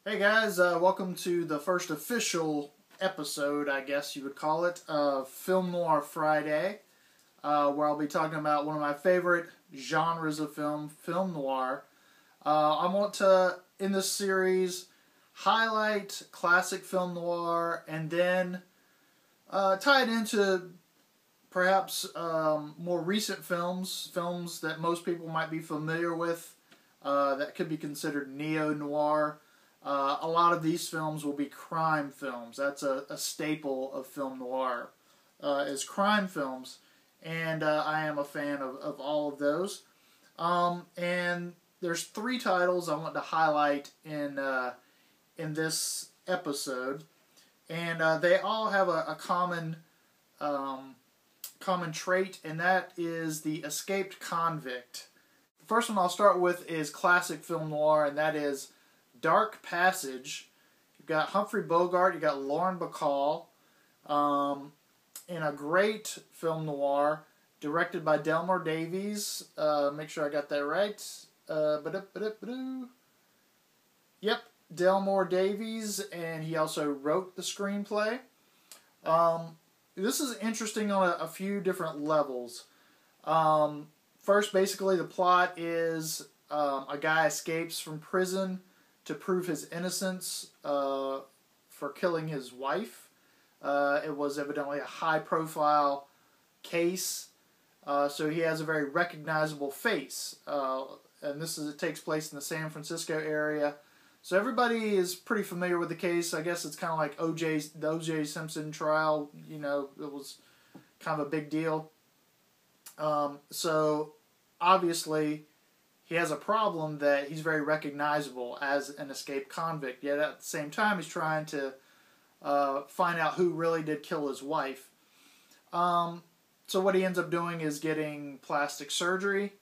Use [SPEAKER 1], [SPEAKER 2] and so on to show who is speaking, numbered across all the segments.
[SPEAKER 1] Hey guys, welcome to the first official episode, I guess you would call it, of Film Noir Friday, where I'll be talking about one of my favorite genres of film noir. I want to, in this series, highlight classic film noir and then tie it into perhaps more recent films that most people might be familiar with, that could be considered neo-noir. A lot of these films will be crime films. That's a staple of film noir, is crime films, and I am a fan of all of those. And there's three titles I want to highlight in this episode, and they all have a common trait, and that is the escaped convict. The first one I'll start with is classic film noir, and that is Dark Passage. You've got Humphrey Bogart, you've got Lauren Bacall, in a great film noir directed by Delmore Davies. Make sure I got that right. Yep, Delmore Davies, and he also wrote the screenplay. This is interesting on a few different levels. First, basically, the plot is a guy escapes from prison to prove his innocence for killing his wife. It was evidently a high-profile case, so he has a very recognizable face. And it takes place in the San Francisco area. So everybody is pretty familiar with the case. I guess it's kind of like the O.J. Simpson trial. You know, it was kind of a big deal. So obviously he has a problem that he's very recognizable as an escaped convict, yet at the same time he's trying to find out who really did kill his wife. So what he ends up doing is getting plastic surgery,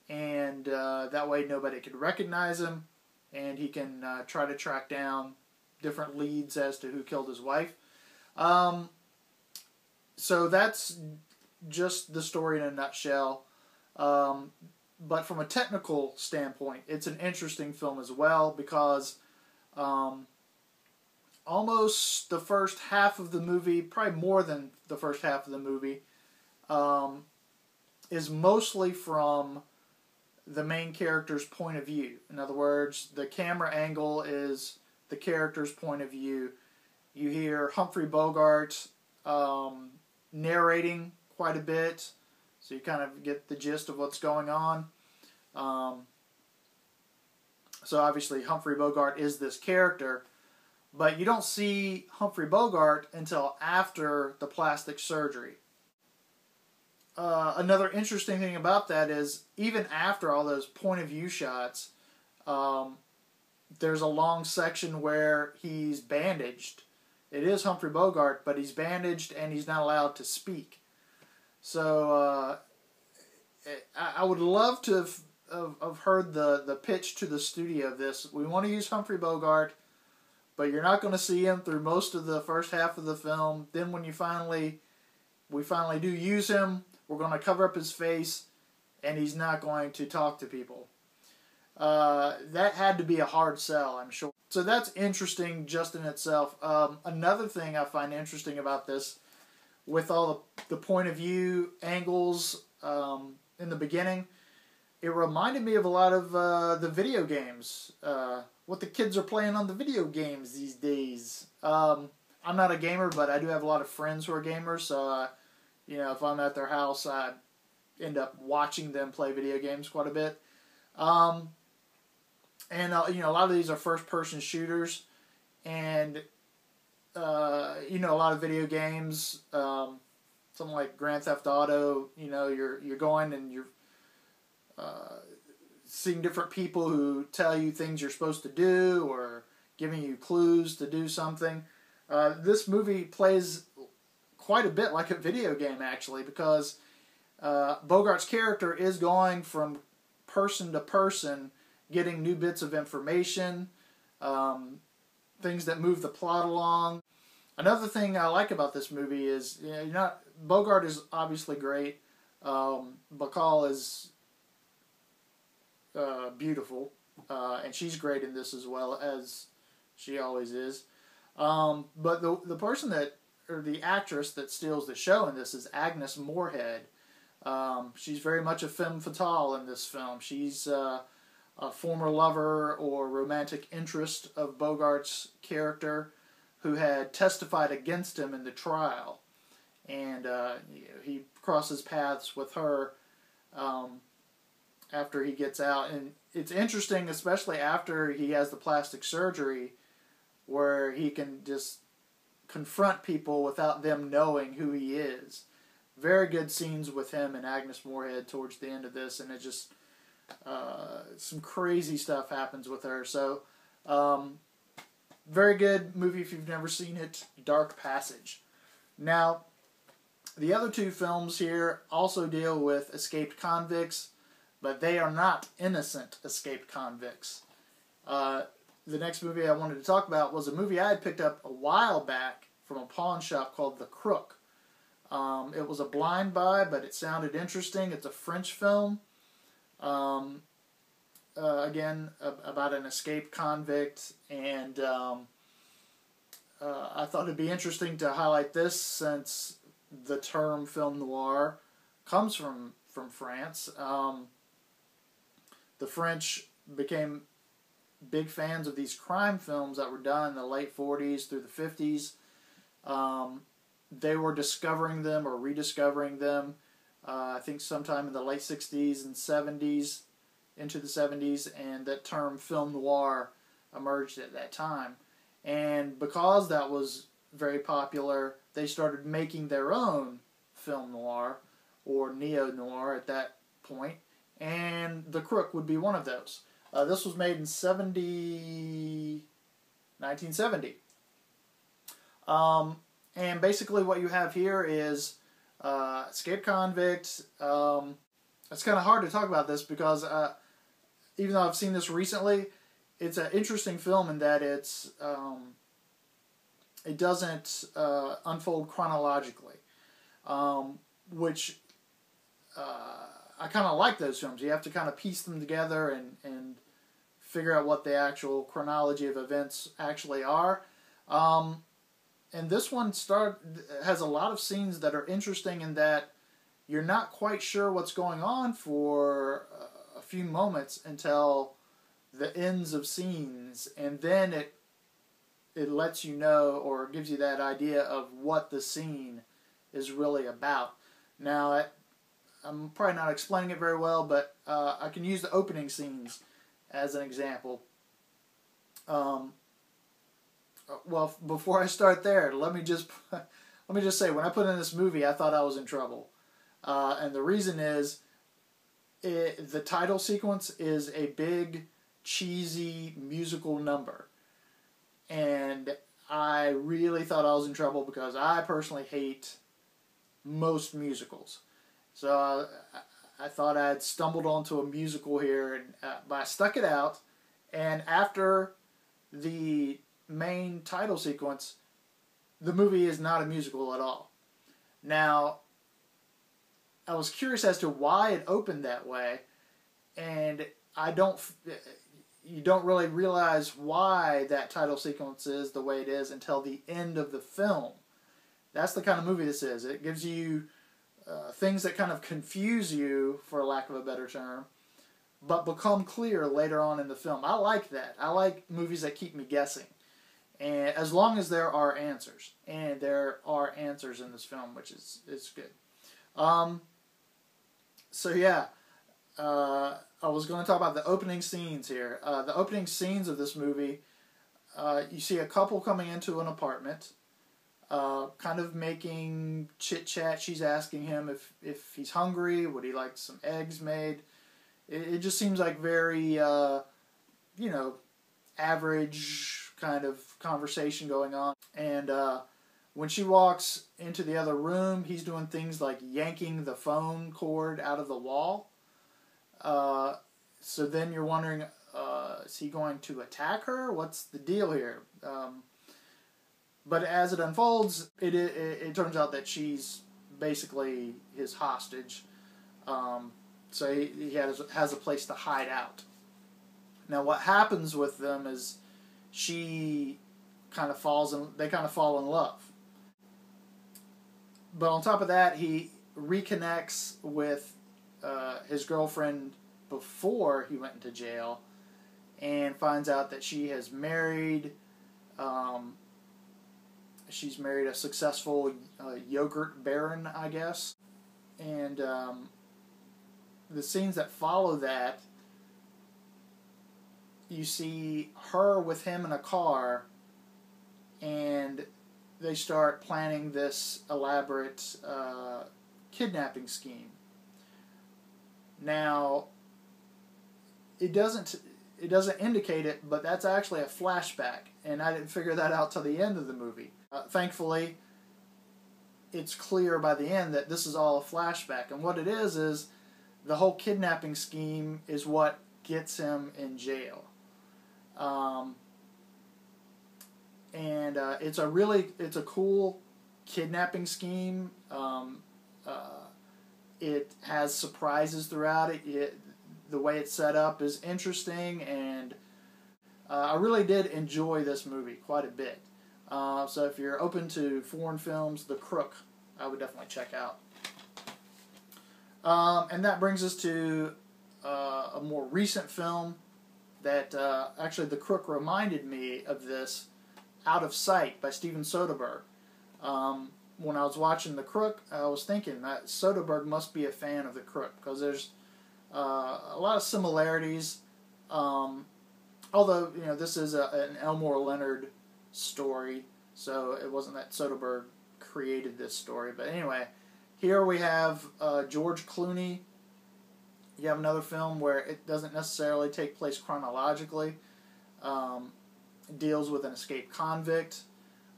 [SPEAKER 1] and that way nobody could recognize him, and he can try to track down different leads as to who killed his wife. So that's just the story in a nutshell. But from a technical standpoint, it's an interesting film as well, because almost the first half of the movie, probably more than the first half of the movie, is mostly from the main character's point of view. In other words, the camera angle is the character's point of view. You hear Humphrey Bogart narrating quite a bit, so you kind of get the gist of what's going on. So obviously Humphrey Bogart is this character, but you don't see Humphrey Bogart until after the plastic surgery. Another interesting thing about that is, even after all those point of view shots, there's a long section where he's bandaged. It is Humphrey Bogart, but he's bandaged and he's not allowed to speak. So I would love to have heard the pitch to the studio of this. We want to use Humphrey Bogart, but you're not going to see him through most of the first half of the film. Then when we finally do use him, we're going to cover up his face, and he's not going to talk to people. That had to be a hard sell, I'm sure. So that's interesting just in itself. Another thing I find interesting about this, with all the point of view angles in the beginning, it reminded me of a lot of the video games. What the kids are playing on the video games these days. I'm not a gamer, but I do have a lot of friends who are gamers, so if I'm at their house, I end up watching them play video games quite a bit. And a lot of these are first-person shooters, and a lot of video games, something like Grand Theft Auto. You're going and you're seeing different people who tell you things you're supposed to do, or giving you clues to do something. This movie plays quite a bit like a video game, actually, because Bogart's character is going from person to person, getting new bits of information, things that move the plot along. Another thing I like about this movie is, Bogart is obviously great. Bacall is beautiful, and she's great in this as well, as She always is. But the person that, or the actress that steals the show in this is Agnes Moorehead. She's very much a femme fatale in this film. She's a former lover or romantic interest of Bogart's character who had testified against him in the trial. And he crosses paths with her after he gets out. And it's interesting, especially after he has the plastic surgery, where he can just confront people without them knowing who he is. Very good scenes with him and Agnes Moorehead towards the end of this, and it just some crazy stuff happens with her. So, very good movie if you've never seen it, Dark Passage. Now, the other two films here also deal with escaped convicts, but they are not innocent escaped convicts. The next movie I wanted to talk about was a movie I had picked up a while back from a pawn shop called The Crook. It was a blind buy, but it sounded interesting. It's a French film. Again, about an escaped convict, and I thought it'd be interesting to highlight this since the term film noir comes from France. The French became big fans of these crime films that were done in the late 40s through the 50s. They were discovering them or rediscovering them, I think sometime in the late 60s and 70s, into the 70s, and that term film noir emerged at that time. And because that was very popular, they started making their own film noir, or neo-noir at that point, and The Crook would be one of those. This was made in 1970. And basically what you have here is escaped convict. It's kind of hard to talk about this because even though I've seen this recently, it's an interesting film in that it doesn't unfold chronologically, which I kind of like those films. You have to kind of piece them together and figure out what the actual chronology of events actually are. And this one has a lot of scenes that are interesting in that you're not quite sure what's going on for a few moments until the ends of scenes, and then it lets you know or gives you that idea of what the scene is really about. Now, I'm probably not explaining it very well, but I can use the opening scenes as an example. Well, before I start there, let me just say, when I put in this movie, I thought I was in trouble, and the reason is the title sequence is a big, cheesy musical number, and I really thought I was in trouble because I personally hate most musicals. So I thought I had stumbled onto a musical here, and but I stuck it out, and after the main title sequence, the movie is not a musical at all. Now, I was curious as to why it opened that way, and you don't really realize why that title sequence is the way it is until the end of the film. That's the kind of movie this is. It gives you things that kind of confuse you, for lack of a better term, but become clear later on in the film. I like that. I like movies that keep me guessing. And as long as there are answers. And there are answers in this film, which is good. So yeah, I was going to talk about the opening scenes here. The opening scenes of this movie, you see a couple coming into an apartment, kind of making chit-chat. She's asking him if he's hungry, would he like some eggs made. It just seems like very, average kind of conversation going on. And when she walks into the other room, he's doing things like yanking the phone cord out of the wall. So then you're wondering, is he going to attack her? What's the deal here? But as it unfolds, it turns out that she's basically his hostage. So he has a place to hide out. Now what happens with them is she kind of they kind of fall in love. But on top of that, he reconnects with his girlfriend before he went into jail, and finds out that she has married. She's married a successful yogurt baron, I guess. And the scenes that follow that, you see her with him in a car, and they start planning this elaborate kidnapping scheme. Now, it doesn't indicate it, but that's actually a flashback, and I didn't figure that out till the end of the movie. Thankfully, it's clear by the end that this is all a flashback, and what it is the whole kidnapping scheme is what gets him in jail. It's a cool kidnapping scheme. It has surprises throughout it. The way it's set up is interesting, and I really did enjoy this movie quite a bit. So if you're open to foreign films, The Crook, I would definitely check out. And that brings us to a more recent film that actually The Crook reminded me of this, Out of Sight by Steven Soderbergh. When I was watching The Crook, I was thinking that Soderbergh must be a fan of The Crook, because there's a lot of similarities. Although, this is an Elmore Leonard story, so it wasn't that Soderbergh created this story. But anyway, here we have George Clooney. You have another film where it doesn't necessarily take place chronologically. It deals with an escaped convict.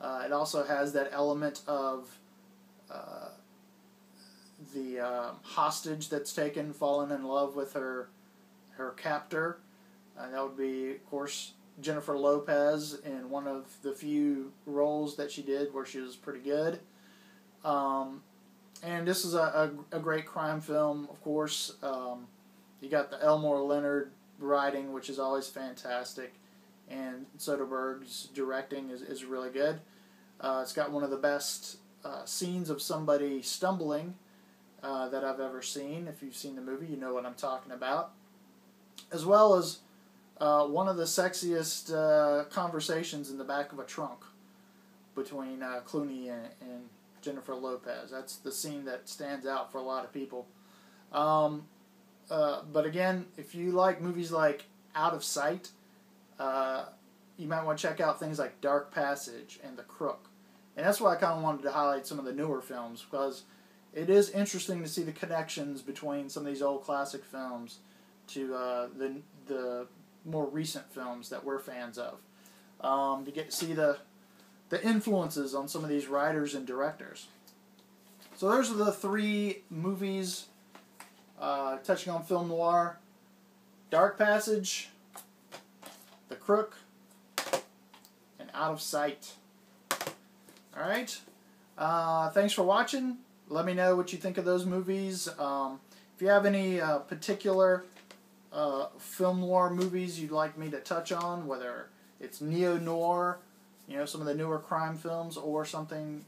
[SPEAKER 1] It also has that element of the hostage that's taken, falling in love with her captor. That would be, of course, Jennifer Lopez in one of the few roles that she did where she was pretty good. And this is a great crime film, of course. You got the Elmore Leonard writing, which is always fantastic, and Soderbergh's directing is really good. It's got one of the best scenes of somebody stumbling that I've ever seen. If you've seen the movie, you know what I'm talking about. As well as one of the sexiest conversations in the back of a trunk between Clooney and Jennifer Lopez. That's the scene that stands out for a lot of people. But again, if you like movies like Out of Sight, you might want to check out things like Dark Passage and The Crook. And that's why I kind of wanted to highlight some of the newer films, because it is interesting to see the connections between some of these old classic films to the more recent films that we're fans of. You get to see the influences on some of these writers and directors. So those are the three movies touching on film noir: Dark Passage, The Crook, and Out of Sight. Alright, thanks for watching. Let me know what you think of those movies. If you have any particular film noir movies you'd like me to touch on, whether it's neo-noir, some of the newer crime films, or something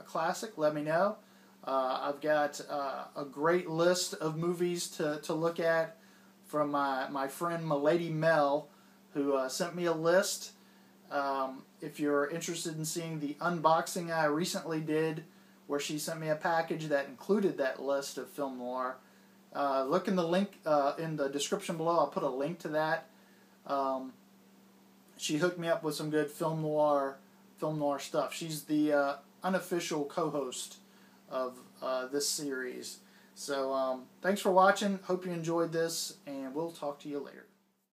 [SPEAKER 1] classic, let me know. I've got a great list of movies to look at from my friend Milady Mel, who sent me a list. If you're interested in seeing the unboxing I recently did, where she sent me a package that included that list of film noir, look in the link in the description below. I'll put a link to that. She hooked me up with some good film noir stuff. She's the unofficial co-host of this series. So thanks for watching. Hope you enjoyed this, and we'll talk to you later.